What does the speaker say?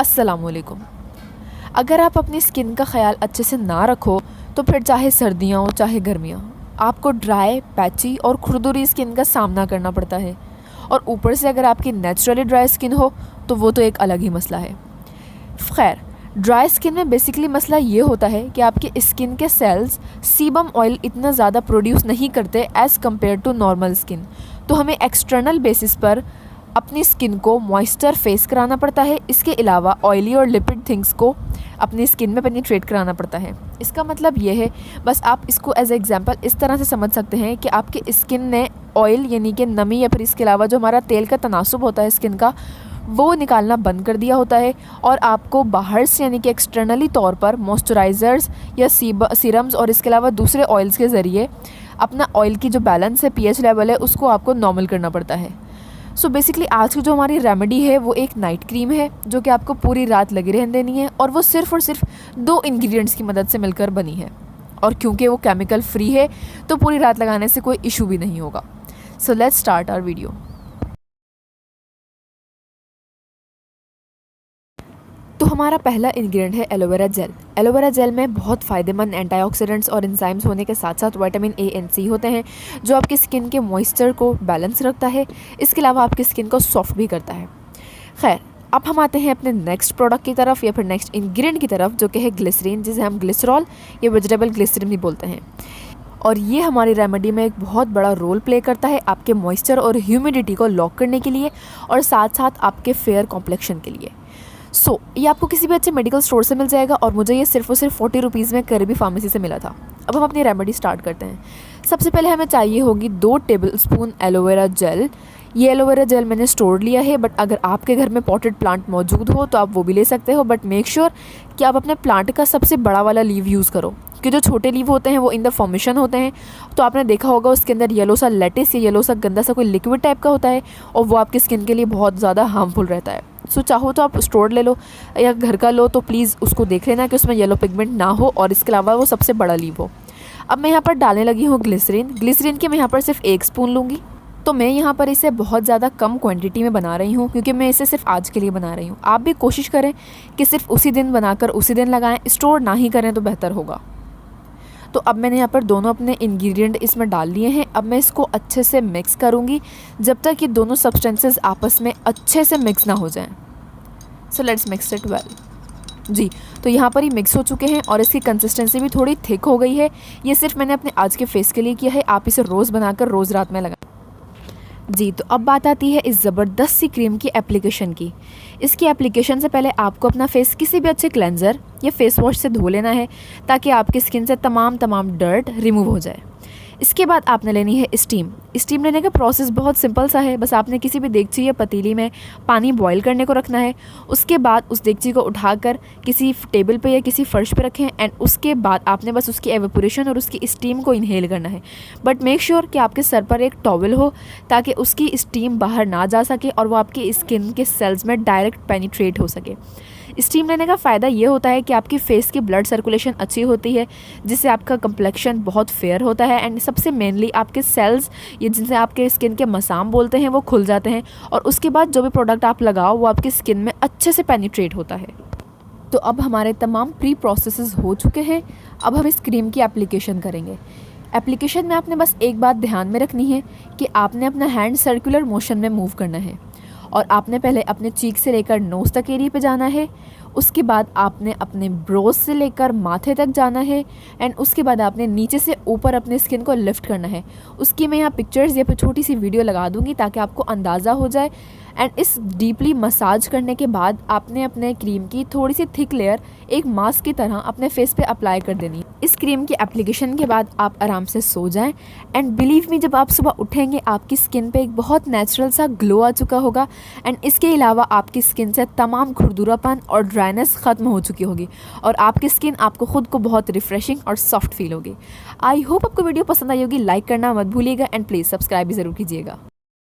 अस्सलामुअलैकुम। अगर आप अपनी स्किन का ख्याल अच्छे से ना रखो तो फिर चाहे सर्दियाँ हो चाहे गर्मियाँ आपको ड्राई, पैची और खुरदुरी स्किन का सामना करना पड़ता है। और ऊपर से अगर आपकी नेचुरली ड्राई स्किन हो तो वो तो एक अलग ही मसला है। खैर, ड्राई स्किन में बेसिकली मसला ये होता है कि आपके स्किन के सेल्स सीबम ऑयल इतना ज़्यादा प्रोड्यूस नहीं करते as compare to normal skin. तो हमें एक्सटर्नल बेसिस पर अपनी स्किन को मॉइस्चर फेस कराना पड़ता है। इसके अलावा ऑयली और लिपिड थिंग्स को अपनी स्किन में पेनिट्रेट कराना पड़ता है। इसका मतलब ये है, बस आप इसको एज एग्जांपल इस तरह से समझ सकते हैं कि आपके स्किन ने ऑयल यानी कि नमी या फिर इसके अलावा जो हमारा तेल का तनासुब होता है स्किन का, वो निकालना बंद कर दिया होता है। और आपको बाहर से यानी कि एक्सटर्नली तौर पर मॉइस्चराइज़र्स या सीरम्स और इसके अलावा दूसरे ऑयल्स के ज़रिए अपना ऑयल की जो बैलेंस है, पीएच लेवल है, उसको आपको नॉर्मल करना पड़ता है। सो बेसिकली आज की जो हमारी रेमेडी है वो एक नाइट क्रीम है जो कि आपको पूरी रात लगी रहने देनी है। और वो सिर्फ़ और सिर्फ 2 इंग्रेडिएंट्स की मदद से मिलकर बनी है। और क्योंकि वो केमिकल फ्री है तो पूरी रात लगाने से कोई इशू भी नहीं होगा। So let's start our video. तो हमारा पहला इंग्रेडिएंट है एलोवेरा जेल। एलोवेरा जेल में बहुत फ़ायदेमंद एंटीऑक्सीडेंट्स और एंजाइम्स होने के साथ साथ विटामिन ए एंड सी होते हैं जो आपकी स्किन के मॉइस्चर को बैलेंस रखता है। इसके अलावा आपकी स्किन को सॉफ्ट भी करता है। खैर, अब हम आते हैं अपने नेक्स्ट प्रोडक्ट की तरफ या फिर नेक्स्ट इंग्रेडिएंट की तरफ, जो कि है ग्लिसरीन, जिसे हम ग्लिसरॉल या वेजिटेबल ग्लिसरीन भी बोलते हैं। और ये हमारी रेमेडी में एक बहुत बड़ा रोल प्ले करता है आपके मॉइस्चर और ह्यूमिडिटी को लॉक करने के लिए और साथ साथ आपके फेयर कॉम्प्लेक्शन के लिए। ये आपको किसी भी अच्छे मेडिकल स्टोर से मिल जाएगा और मुझे ये सिर्फ और सिर्फ 40 रुपीज़ में करबी फार्मेसी से मिला था। अब हम अपनी रेमेडी स्टार्ट करते हैं। सबसे पहले हमें चाहिए होगी 2 टेबलस्पून एलोवेरा जेल। ये एलोवेरा जेल मैंने स्टोर लिया है, बट अगर आपके घर में पॉटेड प्लांट मौजूद हो तो आप वो भी ले सकते हो। बट मेक श्योर कि आप अपने प्लांट का सबसे बड़ा वाला लीव यूज़ करो, कि जो छोटे लीव होते हैं वो इन द फॉर्मेशन होते हैं। तो आपने देखा होगा उसके अंदर येलो सा लेटिस या येलो सा गंदा सा कोई लिक्विड टाइप का होता है और वो आपकी स्किन के लिए बहुत ज़्यादा हार्मफुल रहता है। चाहो तो आप स्टोर ले लो या घर का लो, तो प्लीज़ उसको देख लेना कि उसमें येलो पिगमेंट ना हो और इसके अलावा वो सबसे बड़ा लीव हो। अब मैं यहाँ पर डालने लगी हूँ ग्लिसरीन। ग्लिसरीन की मैं यहाँ पर सिर्फ 1 स्पून लूँगी। तो मैं यहाँ पर इसे बहुत ज़्यादा कम क्वांटिटी में बना रही हूँ क्योंकि मैं इसे सिर्फ आज के लिए बना रही हूँ। आप भी कोशिश करें कि सिर्फ उसी दिन बनाकर उसी दिन लगाएं, स्टोर ना ही करें तो बेहतर होगा। तो अब मैंने यहाँ पर दोनों अपने इंग्रेडिएंट इसमें डाल लिए हैं। अब मैं इसको अच्छे से मिक्स करूँगी जब तक ये दोनों सब्सटेंसेस आपस में अच्छे से मिक्स ना हो जाएं। So let's mix it well. जी, तो यहाँ पर ही मिक्स हो चुके हैं और इसकी कंसिस्टेंसी भी थोड़ी थिक हो गई है। ये सिर्फ मैंने अपने आज के फेस के लिए किया है, आप इसे रोज़ बनाकर रोज़ रात में लगाएं। जी, तो अब बात आती है इस ज़बरदस्त सी क्रीम की एप्लीकेशन की। इसकी एप्लीकेशन से पहले आपको अपना फेस किसी भी अच्छे क्लेंजर या फेस वॉश से धो लेना है ताकि आपकी स्किन से तमाम डर्ट रिमूव हो जाए। इसके बाद आपने लेनी है स्टीम। स्टीम लेने का प्रोसेस बहुत सिंपल सा है। बस आपने किसी भी देगची या पतीली में पानी बॉईल करने को रखना है। उसके बाद उस देगची को उठाकर किसी टेबल पे या किसी फर्श पे रखें एंड उसके बाद आपने बस उसकी एवेपोरेशन और उसकी स्टीम को इनहेल करना है। बट मेक श्योर कि आपके सर पर एक टॉवल हो ताकि उसकी स्टीम बाहर ना जा सके और वो आपकी स्किन के सेल्स में डायरेक्ट पेनिट्रेट हो सके। स्टीम लेने का फ़ायदा ये होता है कि आपकी फेस की ब्लड सर्कुलेशन अच्छी होती है जिससे आपका कम्प्लेक्शन बहुत फेयर होता है एंड सबसे मेनली आपके सेल्स ये जिनसे आपके स्किन के मसाम बोलते हैं वो खुल जाते हैं और उसके बाद जो भी प्रोडक्ट आप लगाओ वो आपकी स्किन में अच्छे से पेनिट्रेट होता है। तो अब हमारे तमाम प्री प्रोसेसेस हो चुके हैं। अब हम इस क्रीम की एप्लीकेशन करेंगे। एप्लीकेशन में आपने बस एक बात ध्यान में रखनी है कि आपने अपना हैंड सर्कुलर मोशन में मूव करना है और आपने पहले अपने चीक से लेकर नोज़ तक एरिया पे जाना है। उसके बाद आपने अपने ब्रोज से लेकर माथे तक जाना है एंड उसके बाद आपने नीचे से ऊपर अपने स्किन को लिफ्ट करना है। उसकी मैं यहाँ पिक्चर्स या फिर छोटी सी वीडियो लगा दूँगी ताकि आपको अंदाज़ा हो जाए। एंड इस डीपली मसाज करने के बाद आपने अपने क्रीम की थोड़ी सी थिक लेयर एक मास्क की तरह अपने फेस पे अप्लाई कर देनी है। इस क्रीम की एप्लीकेशन के बाद आप आराम से सो जाएं एंड बिलीव मी, जब आप सुबह उठेंगे आपकी स्किन पे एक बहुत नेचुरल सा ग्लो आ चुका होगा एंड इसके अलावा आपकी स्किन से तमाम खुरदुरापन और ड्राइनेस ख़त्म हो चुकी होगी और आपकी स्किन आपको खुद को बहुत रिफ्रेशिंग और सॉफ्ट फील होगी। आई होप आपको वीडियो पसंद आई होगी। लाइक करना मत भूलिएगा एंड प्लीज़ सब्सक्राइब भी ज़रूर कीजिएगा।